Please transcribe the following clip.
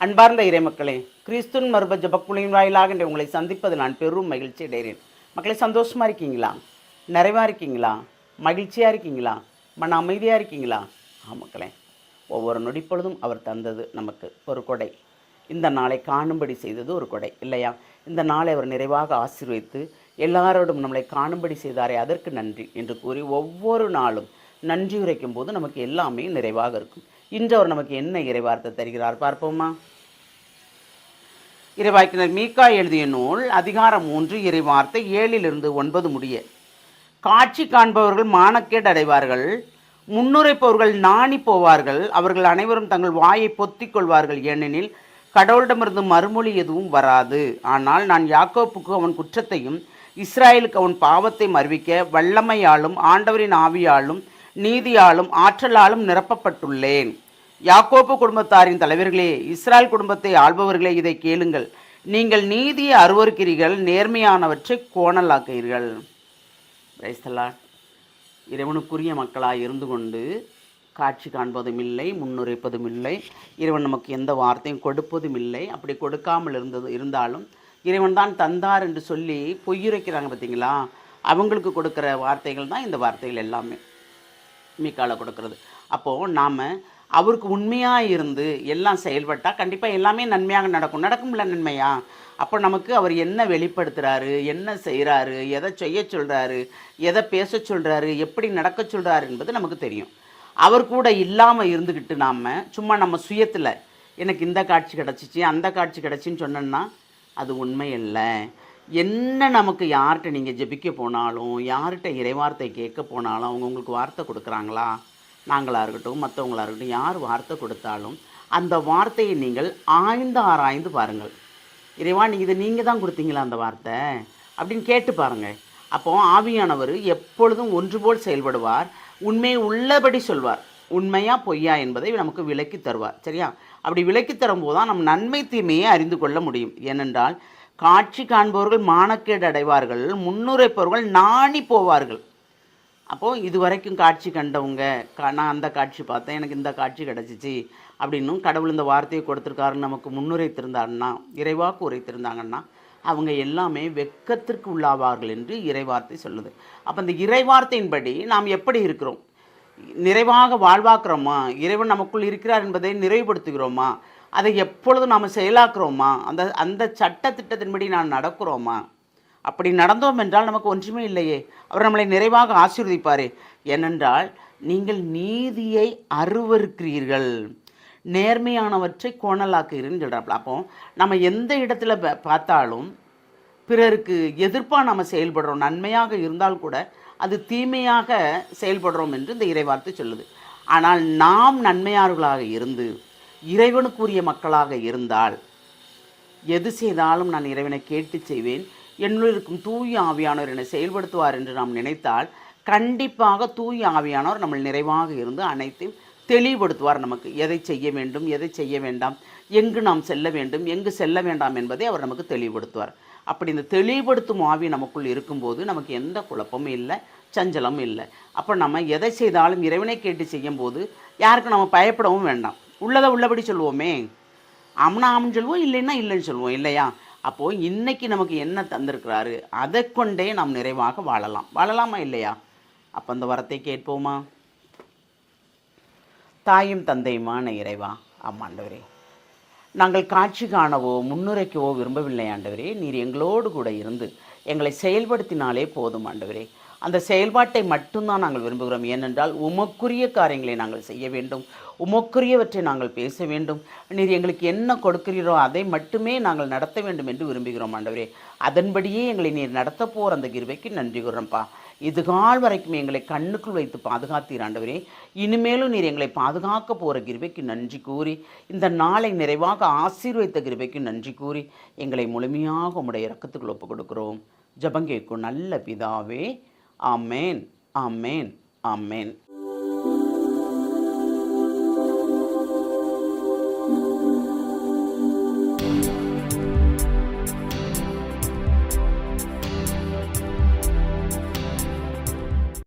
அன்பார்ந்த இறைமக்களே, கிறிஸ்துவின் மறுப ஜபக்குழியின் வாயிலாக இன்று உங்களை சந்திப்பது நான் பெரும் மகிழ்ச்சி அடைகிறேன். மக்களை, சந்தோஷமாக இருக்கீங்களா? நிறைவாக இருக்கீங்களா? மகிழ்ச்சியாக இருக்கீங்களா? மன அமைதியாக இருக்கீங்களா? மக்களே, ஒவ்வொரு நொடிப்பொழுதும் அவர் தந்தது நமக்கு ஒரு கொடை. இந்த நாளை காணும்படி செய்தது ஒரு கொடை இல்லையா? இந்த நாளை அவர் நிறைவாக ஆசீர்வதித்து எல்லாரோடும் நம்மளை காணும்படி செய்தாரே, அதற்கு நன்றி என்று கூறி ஒவ்வொரு நாளும் நன்றி உரைக்கும் போது நமக்கு எல்லாமே நிறைவாக இருக்கும். இன்று அவர் நமக்கு என்ன இறைவார்த்தை தருகிறார் பார்ப்போமா? இறைவாக்கினர் மீகா எழுதிய நூல் அதிகாரம் 3 இறைவார்த்தை 7-9 முடிய. காட்சி காண்பவர்கள் மானக்கேடு அடைவார்கள், முன்னுரைப்பவர்கள் நாணி போவார்கள், அவர்கள் அனைவரும் தங்கள் வாயை பொத்திக் கொள்வார்கள், ஏனெனில் கடவுளிடமிருந்து மறுமொழி எதுவும் வராது. ஆனால் நான் யாக்கோப்புக்கு அவன் குற்றத்தையும் இஸ்ராயலுக்கு அவன் பாவத்தையும் அறிவிக்க வல்லமையாலும் ஆண்டவரின் ஆவியாலும் நீதியாலும் ஆற்றலாலும் நிரப்பப்பட்டுள்ளேன். யாக்கோப்பு குடும்பத்தாரின் தலைவர்களே, இஸ்ராயல் குடும்பத்தை ஆள்பவர்களே, இதை கேளுங்கள். நீங்கள் நீதியை அருவருக்கிறீர்கள், நேர்மையானவற்றை கோணலாக்குகிறீர்கள். இறைவனுக்குரிய மக்களாக இருந்து கொண்டு காட்சி காண்பதும் இல்லை, முன்னுரைப்பதும் இல்லை, இறைவன் நமக்கு எந்த வார்த்தையும் கொடுப்பதும் இல்லை. அப்படி கொடுக்காமல் இருந்தாலும் இறைவன் தான் தந்தார் என்று சொல்லி பொய்யுரைக்கிறாங்க பார்த்தீங்களா? அவங்களுக்கு கொடுக்குற வார்த்தைகள் தான் இந்த வார்த்தைகள் எல்லாமே மீகால கொடுக்கறது. அப்போது நாம் அவருக்கு உண்மையாக இருந்து எல்லாம் செயல்பட்டால் கண்டிப்பாக எல்லாமே நன்மையாக நடக்கும்ல நன்மையா? அப்போ நமக்கு அவர் என்ன வெளிப்படுத்துகிறாரு, என்ன செய்கிறாரு, எதை செய்ய சொல்கிறாரு, எதை பேச சொல்கிறாரு, எப்படி நடக்க சொல்கிறாரு என்பது நமக்கு தெரியும். அவர் கூட இல்லாமல் இருந்துக்கிட்டு நாம் சும்மா நம்ம சுயத்தில் எனக்கு இந்த காட்சி கிடச்சிச்சு அந்த காட்சி கிடச்சின்னு சொன்னோன்னா அது உண்மை இல்லை. என்ன நமக்கு யார்கிட்ட நீங்கள் ஜெபிக்க போனாலும், யார்கிட்ட இறைவார்த்தை கேட்க போனாலும் அவங்க உங்களுக்கு வார்த்தை கொடுக்குறாங்களா? நாங்களாக இருக்கட்டும், மற்றவங்களாக இருக்கட்டும், யார் வார்த்தை கொடுத்தாலும் அந்த வார்த்தையை நீங்கள் ஆராய்ந்து பாருங்கள். இறைவா, நீங்கள் தான் கொடுத்தீங்களா அந்த வார்த்தை அப்படின்னு கேட்டு பாருங்கள். அப்போது ஆவியானவர் எப்பொழுதும் ஒன்று போல் செயல்படுவார், உண்மையை உள்ளபடி சொல்வார். உண்மையா பொய்யா என்பதை நமக்கு விலக்கி தருவார். சரியா? அப்படி விலக்கி தரும்போது தான் நம் நன்மை தீமையை அறிந்து கொள்ள முடியும். ஏனென்றால் காட்சி காண்பவர்கள் மானக்கேடு அடைவார்கள், முன்னுரைப்பவர்கள் நாணி போவார்கள். அப்போது இது வரைக்கும் காட்சி கண்டவங்க, நான் அந்த காட்சி பார்த்தேன், எனக்கு இந்த காட்சி கிடச்சிச்சு அப்படின்னும் கடவுள் இந்த வார்த்தையை கொடுத்துருக்காருன்னு நமக்கு முன்னுரைத்திருந்தாருன்னா, இறைவாக்கு உரைத்திருந்தாங்கன்னா அவங்க எல்லாமே வெட்கத்திற்கு உள்ளாவார்கள் என்று இறைவார்த்தை சொல்லுது. அப்போ இந்த இறைவார்த்தையின்படி நாம் எப்படி இருக்கிறோம்? நிறைவாக வாழ்வாக்குறோமா? இறைவன் நமக்குள் இருக்கிறார் என்பதை நிறைவுபடுத்துகிறோமா? அதை எப்பொழுதும் நாம் செயலாக்குறோமா? அந்த சட்டத்திட்டத்தின்படி நான் நடக்கிறோமா? அப்படி நடந்தோம் என்றால் நமக்கு ஒன்றுமே இல்லையே, அவர் நம்மளை நிறைவாக ஆசீர்வதிப்பாரே. ஏனென்றால் நீங்கள் நீதியை அருவருக்கிறீர்கள், நேர்மையானவற்றை கோணலாக்குகிறீர்கள் சொல்கிறாப்புல. அப்போ நம்ம எந்த இடத்துல பார்த்தாலும் பிறருக்கு எதிர்ப்பாக நம்ம செயல்படுறோம், நன்மையாக இருந்தால் கூட அது தீமையாக செயல்படுறோம் என்று இந்த இறைவார்த்தை சொல்லுது. ஆனால் நாம் நன்மையாளர்களாக இருந்து இறைவனுக்குரிய மக்களாக இருந்தால் எது செய்தாலும் நான் இறைவனை கேட்டு செய்வேன், என்னுள் இருக்கும் தூய ஆவியானவர் என்னை செயல்படுத்துவார் என்று நாம் நினைத்தால் கண்டிப்பாக தூய ஆவியானவர் நம்ம நிறைவாக இருந்து அனைத்தையும் தெளிவுபடுத்துவார். நமக்கு எதை செய்ய வேண்டும், எதை செய்ய வேண்டாம், எங்கு நாம் செல்ல வேண்டும், எங்கு செல்ல வேண்டாம் என்பதை அவர் நமக்கு தெளிவுபடுத்துவார். அப்படி இந்த தெளிவுபடுத்தும் ஆவி நமக்குள் இருக்கும்போது நமக்கு எந்த குழப்பமும் இல்லை, சஞ்சலமும் இல்லை. அப்போ நம்ம எதை செய்தாலும் இறைவனை கேட்டு செய்யும்போது யாருக்கும் நம்ம பயப்படவும் வேண்டாம். உள்ளதை உள்ளபடி சொல்லுவோமே, ஆம்னா ஆம்னு சொல்லுவோம், இல்லைன்னா இல்லைன்னு சொல்லுவோம் இல்லையா? அப்போது இன்றைக்கி நமக்கு என்ன தந்திருக்கிறாரு அதை கொண்டே நாம் நிறைவாக வாழலாமா இல்லையா? அப்போ அந்த வரத்தை கேட்போமா? தாயும் தந்தையுமான இறைவா, ஆமாண்டவரே, நாங்கள் காட்சி காணவோ முன்னுரைக்கவோ விரும்பவில்லை ஆண்டவரே. நீர் எங்களோடு கூட இருந்து எங்களை செயல்படுத்தினாலே போதும் ஆண்டவரே. அந்த செயல்பாட்டை மட்டும்தான் நாங்கள் விரும்புகிறோம். ஏனென்றால் உமக்குரிய காரியங்களை நாங்கள் செய்ய வேண்டும், உமக்குரியவற்றை நாங்கள் பேச வேண்டும். நீர் எங்களுக்கு என்ன கொடுக்கிறீரோ அதை மட்டுமே நாங்கள் நடத்த வேண்டும் என்று விரும்புகிறோம் ஆண்டவரே. அதன்படியே எங்களை நீர் நடத்த போகிற அந்த கிருபைக்கு நன்றி கூறுறோம்ப்பா. இதுகால் வரைக்கும் எங்களை கண்ணுக்குள் வைத்து பாதுகாத்தீர் ஆண்டவரே. இனிமேலும் நீர் எங்களை பாதுகாக்க போகிற கிருபைக்கு நன்றி கூறி, இந்த நாளை நிறைவாக ஆசீர்வதித்த கிருபைக்கு நன்றி கூறி எங்களை முழுமையாக உம்முடைய இரக்கத்துக்குள் ஒப்புக் கொடுக்கிறோம். ஜெபம் கேட்கும் நல்ல பிதாவே. ஆமேன், ஆமேன், ஆமேன்.